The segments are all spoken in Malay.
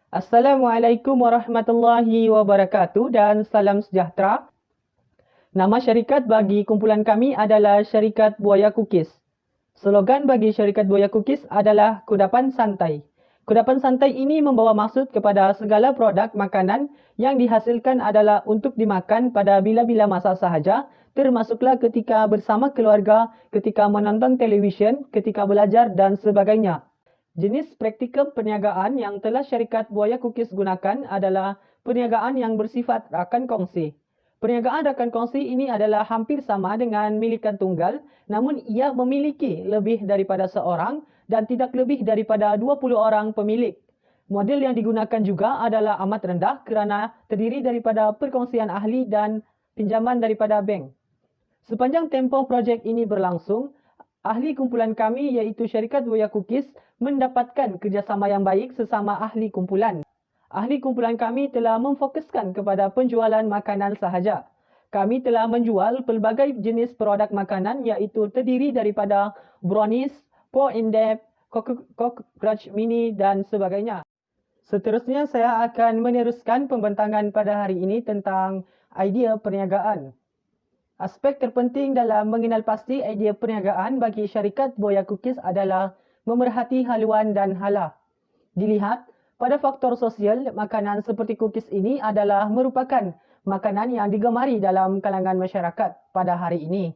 Assalamualaikum warahmatullahi wabarakatuh dan salam sejahtera. Nama syarikat bagi kumpulan kami adalah Syarikat Buaya Cookies. Slogan bagi Syarikat Buaya Cookies adalah Kudapan Santai. Kudapan santai ini membawa maksud kepada segala produk makanan yang dihasilkan adalah untuk dimakan pada bila-bila masa sahaja, termasuklah ketika bersama keluarga, ketika menonton televisyen, ketika belajar dan sebagainya. Jenis praktikum perniagaan yang telah syarikat Buaya Cookies gunakan adalah perniagaan yang bersifat rakan kongsi. Perniagaan rakan kongsi ini adalah hampir sama dengan milikan tunggal, namun ia memiliki lebih daripada seorang dan tidak lebih daripada 20 orang pemilik. Model yang digunakan juga adalah amat rendah kerana terdiri daripada perkongsian ahli dan pinjaman daripada bank. Sepanjang tempoh projek ini berlangsung, ahli kumpulan kami iaitu Syarikat Buaya Cookies mendapatkan kerjasama yang baik sesama ahli kumpulan. Ahli kumpulan kami telah memfokuskan kepada penjualan makanan sahaja. Kami telah menjual pelbagai jenis produk makanan iaitu terdiri daripada brownies, Pour in Depth, cockroach mini dan sebagainya. Seterusnya saya akan meneruskan pembentangan pada hari ini tentang idea perniagaan. Aspek terpenting dalam mengenal pasti idea perniagaan bagi syarikat Buaya Cookies adalah memerhati haluan dan hala. Dilihat, pada faktor sosial, makanan seperti cookies ini adalah merupakan makanan yang digemari dalam kalangan masyarakat pada hari ini.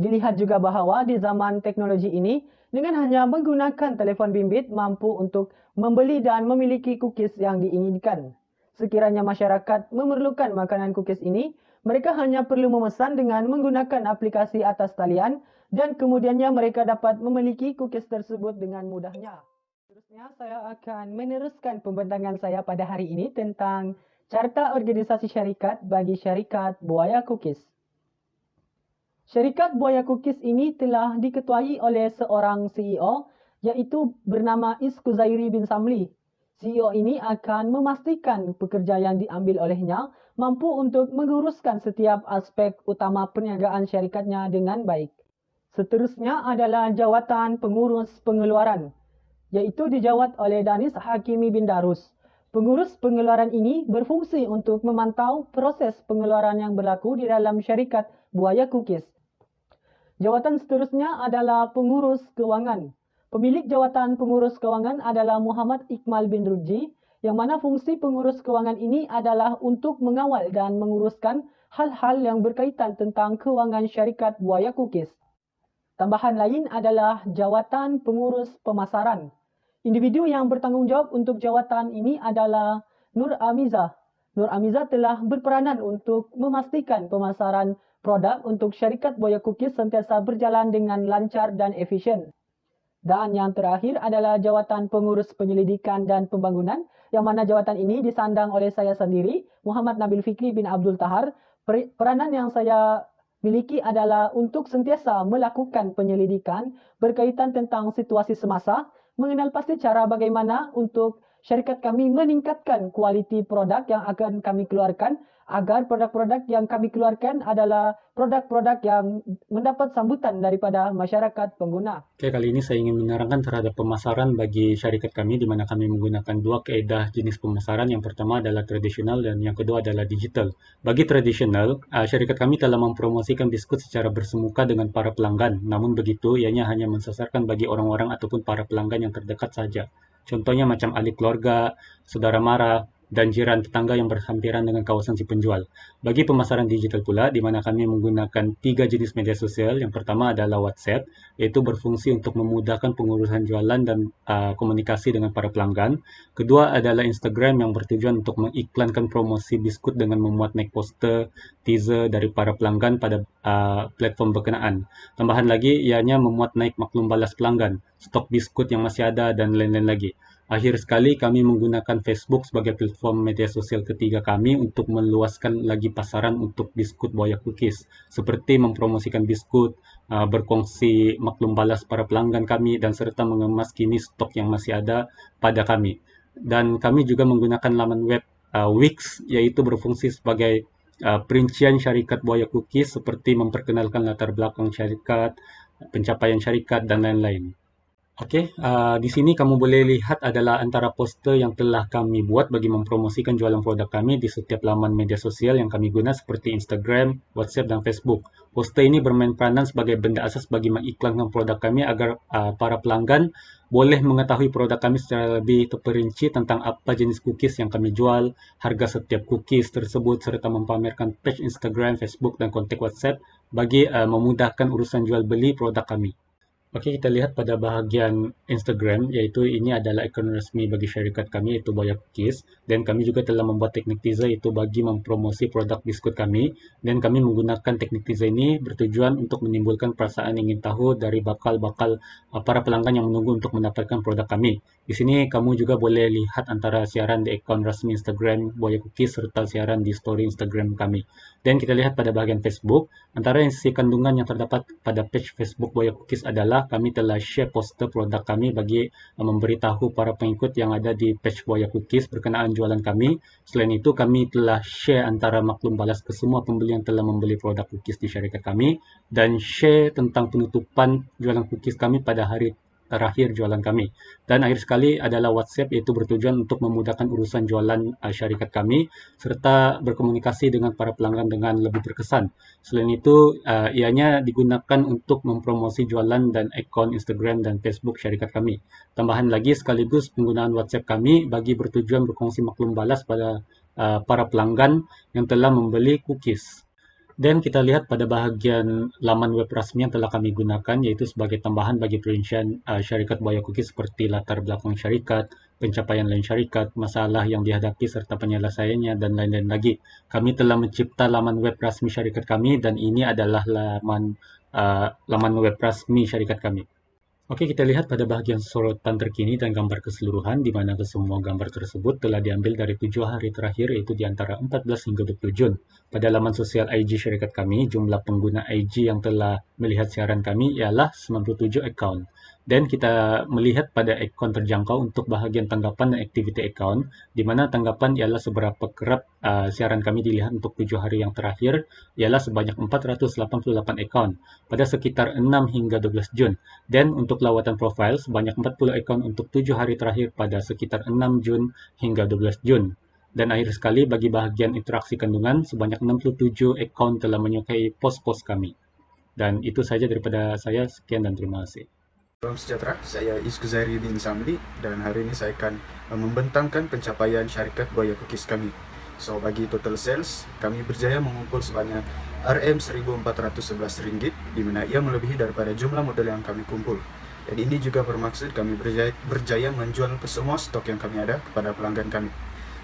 Dilihat juga bahawa di zaman teknologi ini, dengan hanya menggunakan telefon bimbit mampu untuk membeli dan memiliki cookies yang diinginkan. Sekiranya masyarakat memerlukan makanan cookies ini, mereka hanya perlu memesan dengan menggunakan aplikasi atas talian dan kemudiannya mereka dapat memiliki cookies tersebut dengan mudahnya. Seterusnya saya akan meneruskan pembentangan saya pada hari ini tentang carta organisasi syarikat bagi syarikat Buaya Cookies. Syarikat Buaya Cookies ini telah diketuai oleh seorang CEO iaitu bernama Iskuzairi bin Samli. CEO ini akan memastikan pekerja yang diambil olehnya mampu untuk menguruskan setiap aspek utama perniagaan syarikatnya dengan baik. Seterusnya adalah jawatan pengurus pengeluaran, iaitu dijawat oleh Danis Hakimi bin Darus. Pengurus pengeluaran ini berfungsi untuk memantau proses pengeluaran yang berlaku di dalam syarikat Buaya Cookies. Jawatan seterusnya adalah pengurus kewangan. Pemilik jawatan pengurus kewangan adalah Muhammad Iqmal bin Ruji, yang mana fungsi pengurus kewangan ini adalah untuk mengawal dan menguruskan hal-hal yang berkaitan tentang kewangan syarikat Buaya Cookies. Tambahan lain adalah jawatan pengurus pemasaran. Individu yang bertanggungjawab untuk jawatan ini adalah Nur Amizah. Nur Amizah telah berperanan untuk memastikan pemasaran produk untuk syarikat Buaya Cookies sentiasa berjalan dengan lancar dan efisien. Dan yang terakhir adalah jawatan pengurus penyelidikan dan pembangunan, yang mana jawatan ini disandang oleh saya sendiri, Muhammad Nabil Fikri bin Abdul Tahar. Peranan yang saya miliki adalah untuk sentiasa melakukan penyelidikan berkaitan tentang situasi semasa, mengenal pasti cara bagaimana untuk syarikat kami meningkatkan kualiti produk yang akan kami keluarkan agar produk-produk yang kami keluarkan adalah produk-produk yang mendapat sambutan daripada masyarakat pengguna. Oke, kali ini saya ingin menerangkan terhadap pemasaran bagi syarikat kami di mana kami menggunakan dua kaedah jenis pemasaran. Yang pertama adalah tradisional dan yang kedua adalah digital. Bagi tradisional, syarikat kami telah mempromosikan biskut secara bersemuka dengan para pelanggan. Namun begitu, ianya hanya mensasarkan bagi orang-orang ataupun para pelanggan yang terdekat saja. Contohnya macam ahli keluarga, saudara mara, dan jiran tetangga yang berhampiran dengan kawasan si penjual. Bagi pemasaran digital pula, di mana kami menggunakan 3 jenis media sosial. Yang pertama adalah WhatsApp, yaitu berfungsi untuk memudahkan pengurusan jualan dan komunikasi dengan para pelanggan. Kedua adalah Instagram yang bertujuan untuk mengiklankan promosi biskut dengan memuat naik poster, teaser dari para pelanggan pada platform berkenaan. Tambahan lagi, ianya memuat naik maklum balas pelanggan, stok biskut yang masih ada, dan lain-lain lagi. Akhir sekali, kami menggunakan Facebook sebagai platform media sosial ketiga kami untuk meluaskan lagi pasaran untuk biskut Buaya Cookies, seperti mempromosikan biskut, berkongsi maklum balas para pelanggan kami, dan serta mengemas kini stok yang masih ada pada kami. Dan kami juga menggunakan laman web Wix, yaitu berfungsi sebagai perincian syarikat Buaya Cookies, seperti memperkenalkan latar belakang syarikat, pencapaian syarikat, dan lain-lain. Oke, di sini kamu boleh lihat adalah antara poster yang telah kami buat bagi mempromosikan jualan produk kami di setiap laman media sosial yang kami guna seperti Instagram, WhatsApp, dan Facebook. Poster ini bermain peranan sebagai benda asas bagi mengiklankan produk kami agar para pelanggan boleh mengetahui produk kami secara lebih terperinci tentang apa jenis cookies yang kami jual, harga setiap cookies tersebut, serta mempamerkan page Instagram, Facebook, dan kontak WhatsApp bagi memudahkan urusan jual beli produk kami. Oke, kita lihat pada bahagian Instagram, yaitu ini adalah akun resmi bagi syarikat kami, yaitu Boya Cookies. Dan kami juga telah membuat teknik teaser itu bagi mempromosi produk biskut kami. Dan kami menggunakan teknik teaser ini bertujuan untuk menimbulkan perasaan ingin tahu dari bakal-bakal para pelanggan yang menunggu untuk mendapatkan produk kami. Di sini kamu juga boleh lihat antara siaran di akun resmi Instagram Boya Cookies serta siaran di story Instagram kami. Dan kita lihat pada bahagian Facebook, antara isi kandungan yang terdapat pada page Facebook Boya Cookies adalah kami telah share poster produk kami bagi memberitahu para pengikut yang ada di page Boya Cookies berkenaan jualan kami. Selain itu, kami telah share antara maklum balas ke semua pembeli yang telah membeli produk cookies di syarikat kami dan share tentang penutupan jualan cookies kami pada hari terakhir jualan kami. Dan akhir sekali adalah WhatsApp, yaitu bertujuan untuk memudahkan urusan jualan syarikat kami serta berkomunikasi dengan para pelanggan dengan lebih berkesan. Selain itu, ianya digunakan untuk mempromosi jualan dan akun Instagram dan Facebook syarikat kami. Tambahan lagi, sekaligus penggunaan WhatsApp kami bagi bertujuan berkongsi maklum balas pada para pelanggan yang telah membeli cookies. Dan kita lihat pada bahagian laman web resmi yang telah kami gunakan, yaitu sebagai tambahan bagi perincian syarikat Boya Cookies seperti latar belakang syarikat, pencapaian lain syarikat, masalah yang dihadapi serta penyelesaiannya, dan lain-lain lagi. Kami telah mencipta laman web resmi syarikat kami dan ini adalah laman web resmi syarikat kami. Oke, kita lihat pada bahagian sorotan terkini dan gambar keseluruhan, di mana kesemua gambar tersebut telah diambil dari 7 hari terakhir, yaitu di antara 14 hingga 20 Jun. Pada laman sosial IG syarikat kami, jumlah pengguna IG yang telah melihat siaran kami ialah 97 akaun. Dan kita melihat pada akun terjangkau untuk bahagian tanggapan dan activity account, di mana tanggapan ialah seberapa kerap siaran kami dilihat untuk 7 hari yang terakhir, ialah sebanyak 488 akaun pada sekitar 6 hingga 12 Jun. Dan untuk lawatan profil sebanyak 40 akaun untuk 7 hari terakhir pada sekitar 6 Jun hingga 12 Jun. Dan akhir sekali bagi bahagian interaksi kandungan sebanyak 67 akaun telah menyukai post-post kami. Dan itu saja daripada saya. Sekian dan terima kasih. Salam sejahtera, saya Izkuzairi bin Samli dan hari ini saya akan membentangkan pencapaian syarikat Boya Cookies kami. So, bagi total sales, kami berjaya mengumpul sebanyak Rp1.411, di mana ia melebihi daripada jumlah modal yang kami kumpul. Dan ini juga bermaksud kami berjaya menjual semua stok yang kami ada kepada pelanggan kami.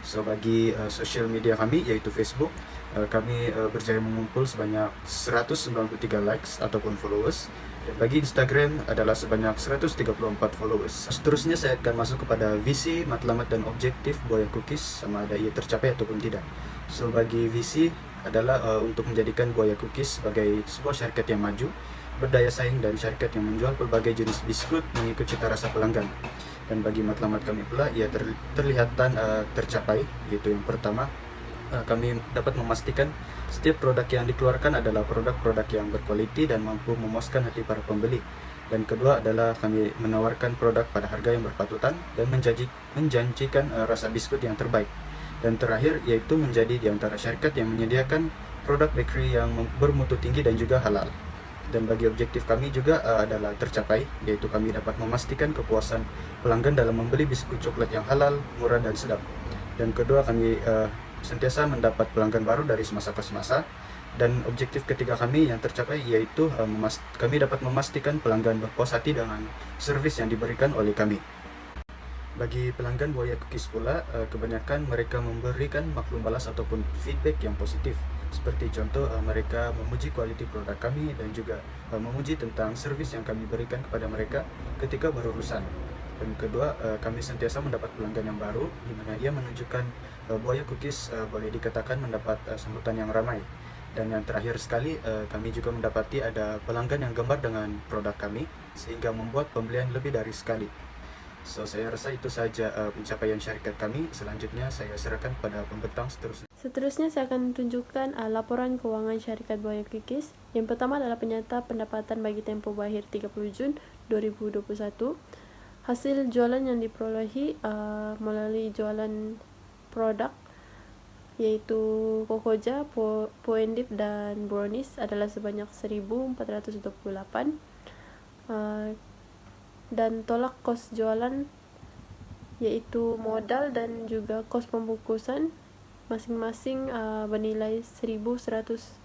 So, bagi social media kami, yaitu Facebook, kami berjaya mengumpul sebanyak 193 likes ataupun followers. Dan bagi Instagram adalah sebanyak 134 followers. Seterusnya saya akan masuk kepada visi, matlamat, dan objektif Boya Cookies, sama ada ia tercapai ataupun tidak. So, bagi visi adalah untuk menjadikan Boya Cookies sebagai sebuah syarikat yang maju, berdaya saing, dan syarikat yang menjual berbagai jenis biskut mengikut cita rasa pelanggan. Dan bagi matlamat kami pula, ia terlihatan tercapai, yaitu yang pertama, kami dapat memastikan setiap produk yang dikeluarkan adalah produk-produk yang berkualiti dan mampu memuaskan hati para pembeli. Dan kedua adalah kami menawarkan produk pada harga yang berpatutan dan menjanjikan rasa biskut yang terbaik. Dan terakhir yaitu menjadi di antara syarikat yang menyediakan produk bakery yang bermutu tinggi dan juga halal. Dan bagi objektif kami juga adalah tercapai, yaitu kami dapat memastikan kepuasan pelanggan dalam membeli biskut coklat yang halal, murah, dan sedap. Dan kedua, kami sentiasa mendapat pelanggan baru dari semasa ke semasa. Dan objektif ketiga kami yang tercapai yaitu kami dapat memastikan pelanggan berpuas hati dengan servis yang diberikan oleh kami. Bagi pelanggan Boya Cookies pula, kebanyakan mereka memberikan maklum balas ataupun feedback yang positif. Seperti contoh, mereka memuji kualiti produk kami dan juga memuji tentang servis yang kami berikan kepada mereka ketika berurusan. Dan kedua, kami sentiasa mendapat pelanggan yang baru, di mana ia menunjukkan Boya Cookies boleh dikatakan mendapat sambutan yang ramai. Dan yang terakhir sekali, kami juga mendapati ada pelanggan yang gemar dengan produk kami, sehingga membuat pembelian lebih dari sekali. So, saya rasa itu saja pencapaian syarikat kami. Selanjutnya saya serahkan kepada pembentang seterusnya. Seterusnya saya akan tunjukkan laporan keuangan syarikat Boya Cookies. Yang pertama adalah penyata pendapatan bagi tempoh berakhir 30 Jun 2021. Hasil jualan yang diperolehi melalui jualan produk yaitu Kokoja, Poendip dan Brownies adalah sebanyak 1.428, dan tolak kos jualan yaitu modal dan juga kos pembungkusan masing-masing bernilai 1.104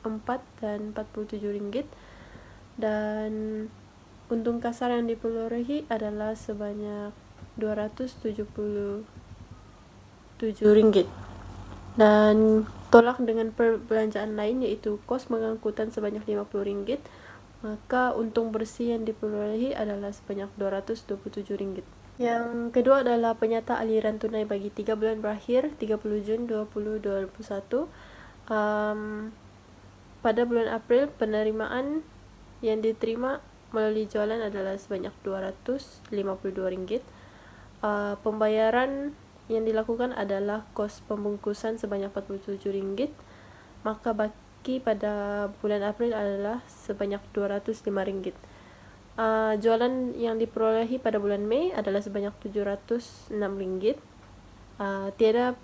dan 47 ringgit, dan untung kasar yang diperolehi adalah sebanyak 277 ringgit. Dan tolak dengan perbelanjaan lain yaitu kos pengangkutan sebanyak 50 ringgit, maka untung bersih yang diperolehi adalah sebanyak 227 ringgit. Yang kedua adalah penyata aliran tunai bagi 3 bulan berakhir 30 Jun 2021. Pada bulan April, penerimaan yang diterima melalui jualan adalah sebanyak 252 ringgit. Pembayaran yang dilakukan adalah kos pembungkusan sebanyak 47 ringgit, maka baki pada bulan April adalah sebanyak 205 ringgit. Jualan yang diperolehi pada bulan Mei adalah sebanyak 706 ringgit. Tiada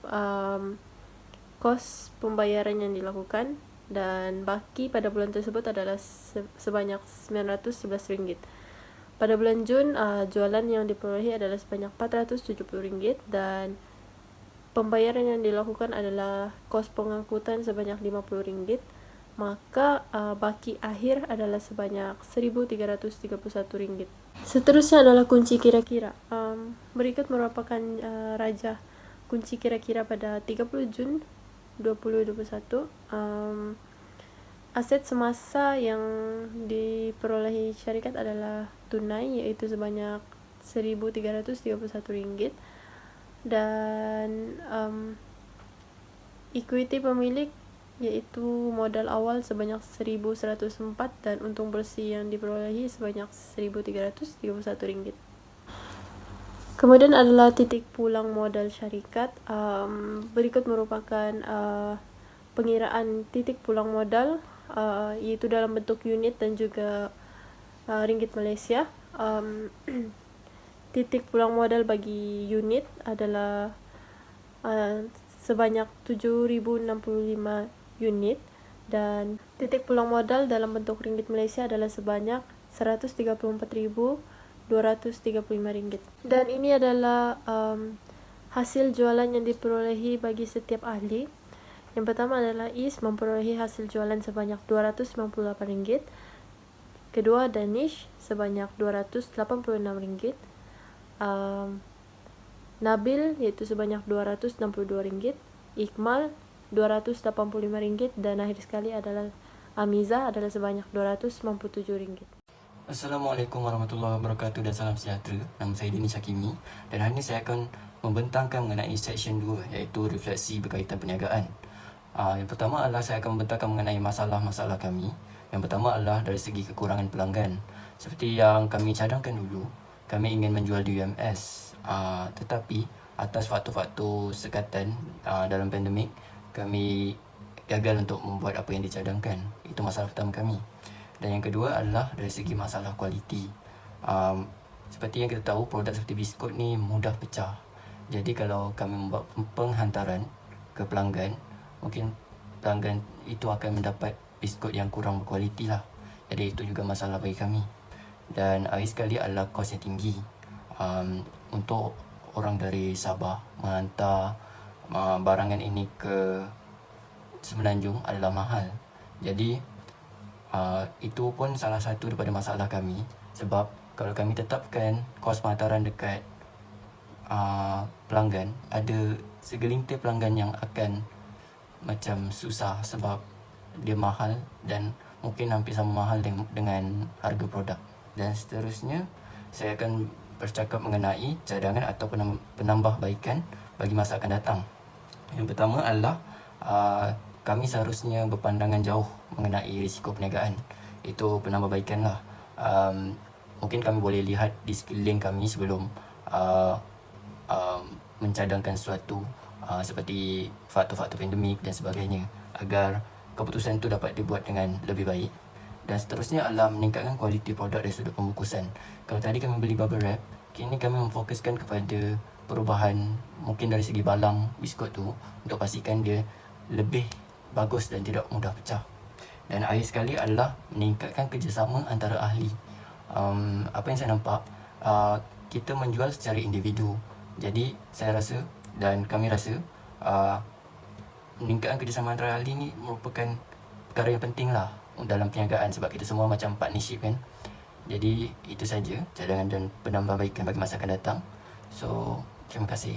kos pembayaran yang dilakukan, dan baki pada bulan tersebut adalah sebanyak 911 ringgit. Pada bulan Jun, jualan yang diperolehi adalah sebanyak 470 ringgit, dan pembayaran yang dilakukan adalah kos pengangkutan sebanyak 50 ringgit, maka baki akhir adalah sebanyak 1.331 ringgit. Seterusnya adalah kunci kira-kira. Berikut merupakan raja kunci kira-kira pada 30 Jun 2021. Aset semasa yang diperolehi syarikat adalah tunai yaitu sebanyak 1.331 ringgit, dan equity pemilik yaitu modal awal sebanyak 1.104 dan untung bersih yang diperolehi sebanyak 1.331 ringgit. Kemudian adalah titik pulang modal syarikat. Berikut merupakan pengiraan titik pulang modal yaitu dalam bentuk unit dan juga ringgit Malaysia. Titik pulang modal bagi unit adalah sebanyak 7.065 unit, dan titik pulang modal dalam bentuk ringgit Malaysia adalah sebanyak 134.235 ringgit. Dan ini adalah hasil jualan yang diperolehi bagi setiap ahli. Yang pertama adalah Is memperolehi hasil jualan sebanyak 298 ringgit. Kedua, Danish sebanyak 286 ringgit. Nabil yaitu sebanyak 262 ringgit. Ikmal 285 ringgit, dan akhir sekali adalah Amiza adalah sebanyak 297 ringgit. Assalamualaikum warahmatullahi wabarakatuh dan salam sejahtera. Nama saya Dini Syakimi, dan hari ini saya akan membentangkan mengenai section 2 iaitu refleksi berkaitan perniagaan. Yang pertama adalah saya akan membentangkan mengenai masalah-masalah kami. Yang pertama adalah dari segi kekurangan pelanggan. Seperti yang kami cadangkan dulu, kami ingin menjual di UMS, tetapi atas faktor-faktor sekatan dalam pandemik, kami gagal untuk membuat apa yang dicadangkan. Itu masalah pertama kami. Dan yang kedua adalah dari segi masalah kualiti. Seperti yang kita tahu, produk seperti biskut ni mudah pecah. Jadi kalau kami membuat penghantaran ke pelanggan, mungkin pelanggan itu akan mendapat biskut yang kurang berkualiti lah. Jadi itu juga masalah bagi kami. Dan akhir sekali adalah kos yang tinggi. Untuk orang dari Sabah menghantar barangan ini ke Semenanjung adalah mahal. Jadi itu pun salah satu daripada masalah kami. Sebab kalau kami tetapkan kos penghantaran dekat pelanggan, ada segelintir pelanggan yang akan macam susah sebab dia mahal dan mungkin hampir sama mahal dengan harga produk. Dan seterusnya, saya akan bercakap mengenai cadangan atau penambahbaikan bagi masa akan datang. Yang pertama adalah kami seharusnya berpandangan jauh mengenai risiko perniagaan. Itu penambahbaikan lah. Mungkin kami boleh lihat di sekeliling kami sebelum mencadangkan sesuatu seperti faktor-faktor pandemik dan sebagainya, agar keputusan itu dapat dibuat dengan lebih baik. Dan seterusnya adalah meningkatkan kualiti produk dari sudut pembungkusan. Kalau tadi kami beli bubble wrap, kini kami memfokuskan kepada perubahan mungkin dari segi balang biskut tu untuk pastikan dia lebih bagus dan tidak mudah pecah. Dan akhir sekali adalah meningkatkan kerjasama antara ahli. Apa yang saya nampak, kita menjual secara individu. Jadi saya rasa dan kami rasa meningkatkan kerjasama antara ahli ni merupakan perkara yang penting lah dalam perniagaan, sebab kita semua macam partnership kan. Jadi itu saja cadangan dan penambahbaikan bagi masa akan datang. So terima kasih.